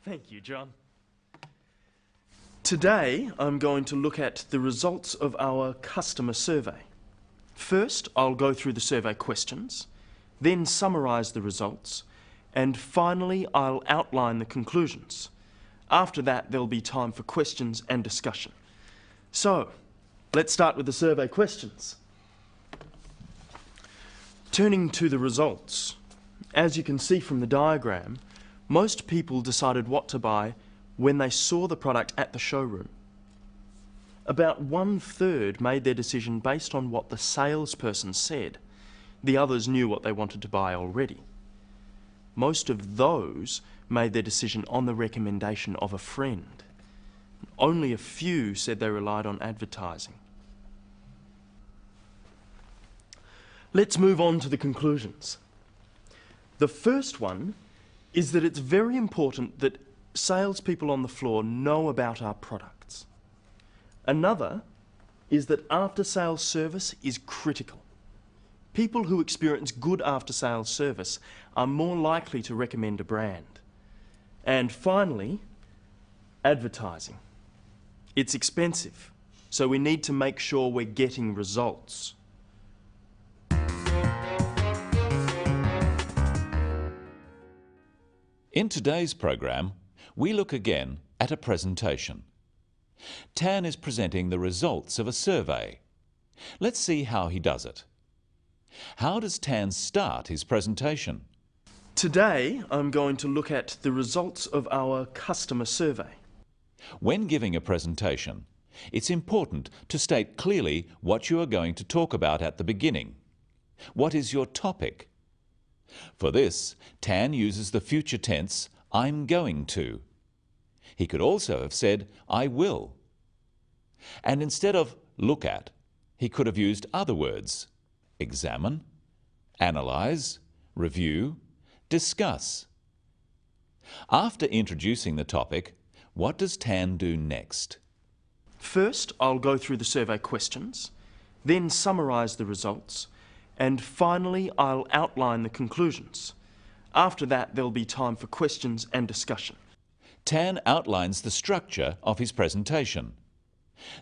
Thank you, John. Today, I'm going to look at the results of our customer survey. First, I'll go through the survey questions, then summarise the results, and finally, I'll outline the conclusions. After that, there'll be time for questions and discussion. So, let's start with the survey questions. Turning to the results, as you can see from the diagram, most people decided what to buy when they saw the product at the showroom. About 1/3 made their decision based on what the salesperson said. The others knew what they wanted to buy already. Most of those made their decision on the recommendation of a friend. Only a few said they relied on advertising. Let's move on to the conclusions. The first one is that it's very important that salespeople on the floor know about our products. Another is that after-sales service is critical. People who experience good after-sales service are more likely to recommend a brand. And finally, advertising. It's expensive, so we need to make sure we're getting results. In today's program, we look again at a presentation. Tan is presenting the results of a survey. Let's see how he does it. How does Tan start his presentation? Today, I'm going to look at the results of our customer survey. When giving a presentation, it's important to state clearly what you are going to talk about at the beginning. What is your topic? For this, Tan uses the future tense, I'm going to. He could also have said, I will. And instead of look at, he could have used other words, examine, analyze, review, discuss. After introducing the topic, what does Tan do next? First, I'll go through the survey questions, then summarise the results, and finally, I'll outline the conclusions. After that, there'll be time for questions and discussion. Tan outlines the structure of his presentation.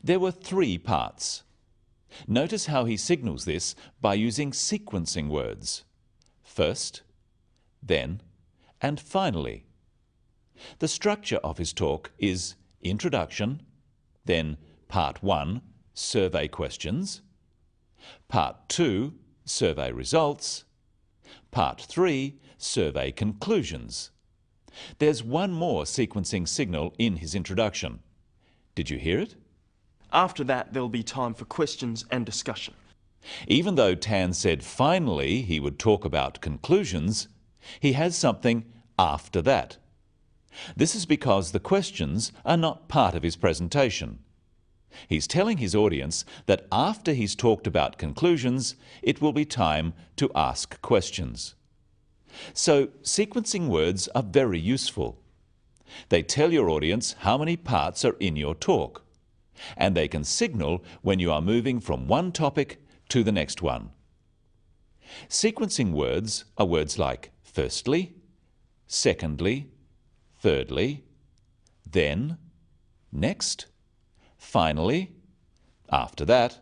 There were 3 parts. Notice how he signals this by using sequencing words. First, then, and finally. The structure of his talk is introduction, then part 1, survey questions, part 2, survey results, part 3, survey conclusions. There's one more sequencing signal in his introduction. Did you hear it? After that, there'll be time for questions and discussion. Even though Tan said finally he would talk about conclusions, he has something after that. This is because the questions are not part of his presentation. He's telling his audience that after he's talked about conclusions, it will be time to ask questions. So, sequencing words are very useful. They tell your audience how many parts are in your talk, and they can signal when you are moving from one topic to the next one. Sequencing words are words like firstly, secondly, thirdly, then, next, finally, after that,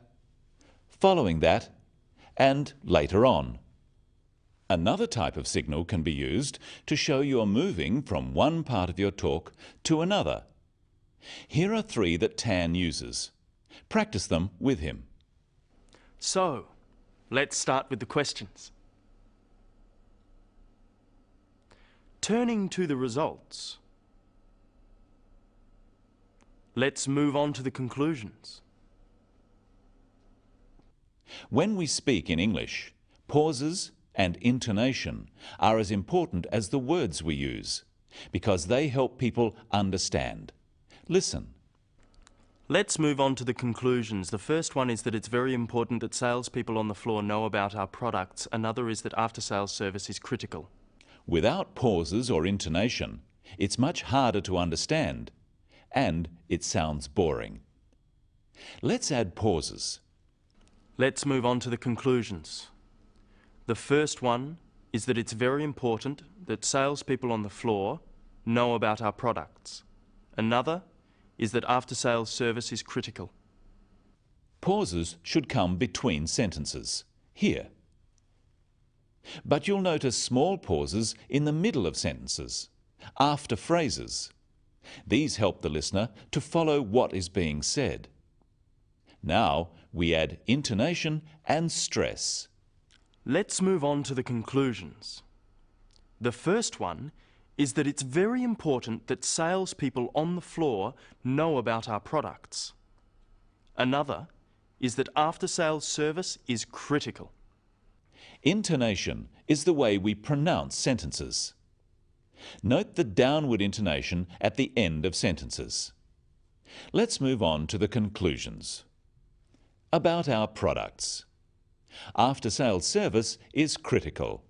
following that, and later on. Another type of signal can be used to show you are moving from one part of your talk to another. Here are 3 that Tan uses. Practice them with him. So, let's start with the questions. Turning to the results, let's move on to the conclusions. When we speak in English, pauses and intonation are as important as the words we use, because they help people understand. Listen. Let's move on to the conclusions. The first one is that it's very important that salespeople on the floor know about our products. Another is that after-sales service is critical. Without pauses or intonation, it's much harder to understand, and it sounds boring. Let's add pauses. Let's move on to the conclusions. The first one is that it's very important that salespeople on the floor know about our products. Another is that after-sales service is critical. Pauses should come between sentences, here. But you'll notice small pauses in the middle of sentences, after phrases. These help the listener to follow what is being said. Now we add intonation and stress. Let's move on to the conclusions. The first one is that it's very important that salespeople on the floor know about our products. Another is that after-sales service is critical. Intonation is the way we pronounce sentences. Note the downward intonation at the end of sentences. Let's move on to the conclusions. About our products. After-sales service is critical.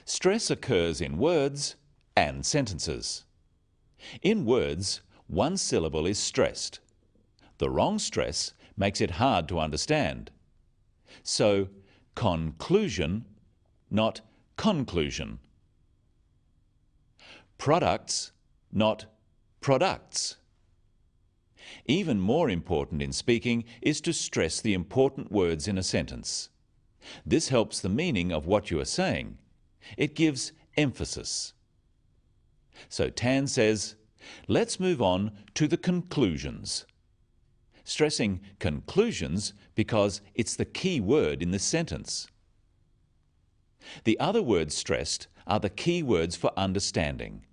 Stress occurs in words and sentences. In words, one syllable is stressed. The wrong stress makes it hard to understand. So, conclusion, not conclusion. Products, not products. Even more important in speaking is to stress the important words in a sentence. This helps the meaning of what you are saying. It gives emphasis. So Tan says, let's move on to the conclusions. Stressing conclusions because it's the key word in this sentence. The other words stressed are the key words for understanding.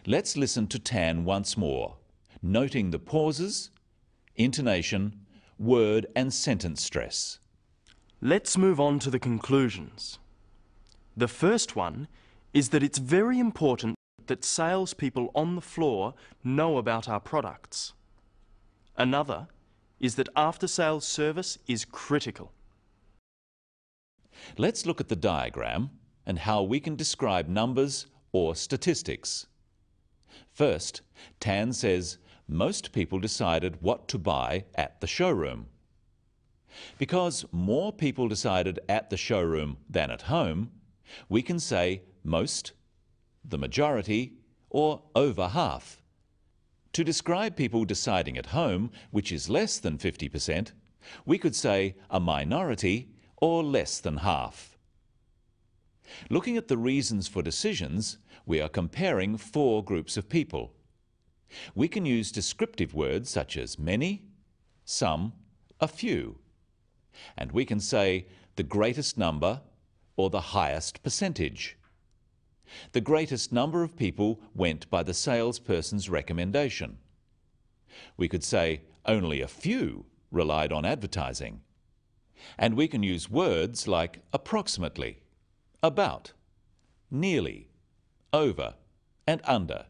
Let's listen to Tan once more, noting the pauses, intonation, word and sentence stress. Let's move on to the conclusions. The first one is that it's very important that salespeople on the floor know about our products. Another is that after-sales service is critical. Let's look at the diagram and how we can describe numbers or statistics. First, Tan says most people decided what to buy at the showroom. Because more people decided at the showroom than at home, we can say most, the majority, or over half. To describe people deciding at home, which is less than 50%, we could say a minority or less than half. Looking at the reasons for decisions, we are comparing 4 groups of people. We can use descriptive words such as many, some, a few. And we can say the greatest number or the highest percentage. The greatest number of people went by the salesperson's recommendation. We could say only a few relied on advertising. And we can use words like approximately, about, nearly, over, and under.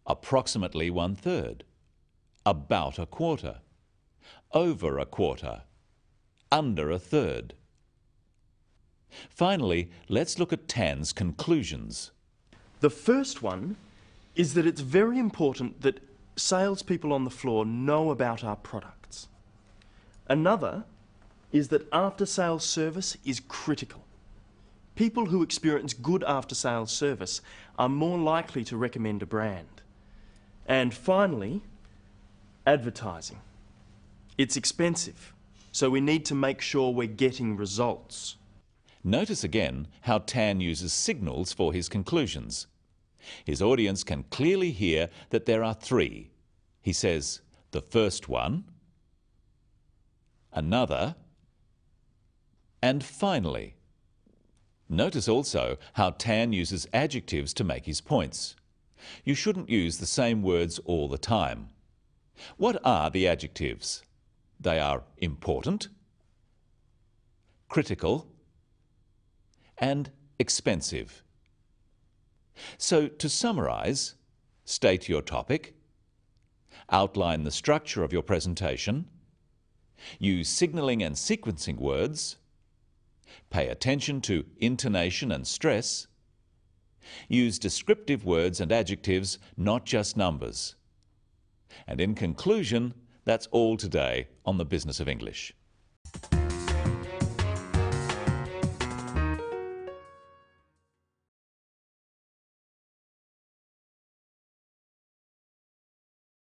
Approximately 1/3, about a quarter, over a quarter, under a third. Finally, let's look at Tan's conclusions. The first one is that it's very important that salespeople on the floor know about our products. Another is that after-sales service is critical. People who experience good after-sales service are more likely to recommend a brand. And finally, advertising. It's expensive, so we need to make sure we're getting results. Notice again how Tan uses signals for his conclusions. His audience can clearly hear that there are 3. He says, the first one, another, and finally. Notice also how Tan uses adjectives to make his points. You shouldn't use the same words all the time. What are the adjectives? They are important, critical, and expensive. So to summarize, state your topic, outline the structure of your presentation, use signaling and sequencing words, pay attention to intonation and stress, use descriptive words and adjectives, not just numbers. And in conclusion, that's all today on the Business of English.